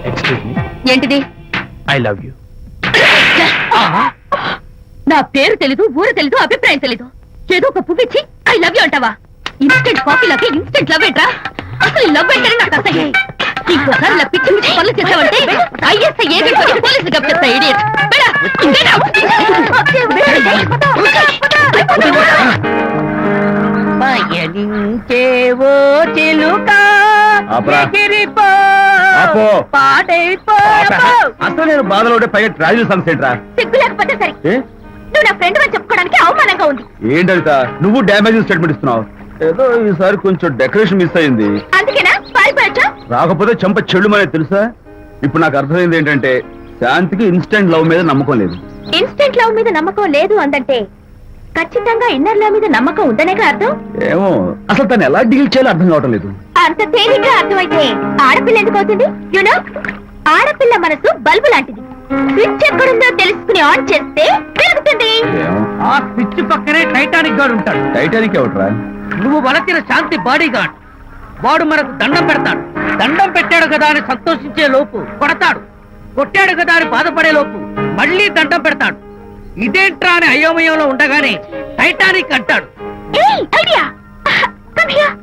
Excuse me, ఏంటిది? I love you. నా పేరు తెలీదు, ఊరు తెలీదు, అభిప్రాయం తెలీదు. ఏదో ఒక పువ్విచ్చి ఐ లవ్ యూ అంటావా? ఇన్స్టెంట్ కాఫీ లాగే ఇన్స్టెంట్ లవ్ ఏంట్రా? అసలు లవ్ ఏంటని నాకు అసహ్యం. ఇంకోసారి ఇలా పిచ్చి పిచ్చి పనులు చేసావంటే ఐఎస్ఐ ఏజెంట్ పోలీసులు కప్పిస్తా. ఇడియట్. పయనించేవో చిలుక ఎగిరిపో, పాడైపో. అసలు నేను బాధలో ఉంటే పైగా ట్రాజెడీ సన్సెట్ రా. సిగ్గు లేకపోతే సరే, నువ్వు నా ఫ్రెండ్ అని చెప్పుకోవడానికి అవమానంగా ఉంది. ఏంటంట నువ్వు డ్యామేజింగ్ స్టేట్మెంట్ ఇస్తున్నావు? ఏదో ఈసారి కొంచెం డెకరేషన్ మిస్ అయింది. అందుకేనా పారిపోయొచ్చా? రాకపోతే చెంప చెల్లుమనేది తెలుసా? ఇప్పుడు నాకు అర్థమైంది ఏంటంటే శాంతికి ఇన్స్టెంట్ లవ్ మీద నమ్మకం లేదు. ఇన్స్టెంట్ లవ్ మీద నమ్మకం లేదు అందంటే ఖచ్చితంగా ఇన్నర్ లవ్ మీద నమ్మకం ఉందనేగా అర్థం. ఏమో అసలు తను ఎలా డీల్ చేయాలో అర్థం కావటం లేదు. అంత తేలిగ్గా అర్థమైతే ఆడపిల్ల ఎందుకు అవుతుంది? యూనో, ఆడపిల్ల మనసు బల్బు లాంటిది. స్విచ్ ఎక్కడుందో తెలుసుకుని ఆన్ చేస్తే పెరుగుతుంది. ఆ స్విచ్ పక్కనే టైటానిక్ గార్డ్ ఉంటాడు. టైటానిక్ ఎవట్రా? నువ్వు వలచిన శాంతి బాడీ గార్డ్. వాడు మనకు దండం పెడతాడు. దండం పెట్టాడు కదా అని సంతోషించే లోపు కొడతాడు. కొట్టాడు కదా అని బాధపడే లోపు మళ్ళీ దండం పెడతాడు. ఇదేంట్రా అని అయోమయంలో ఉండగానే టైటానిక్ అంటాడు. ఐడియా. Come here.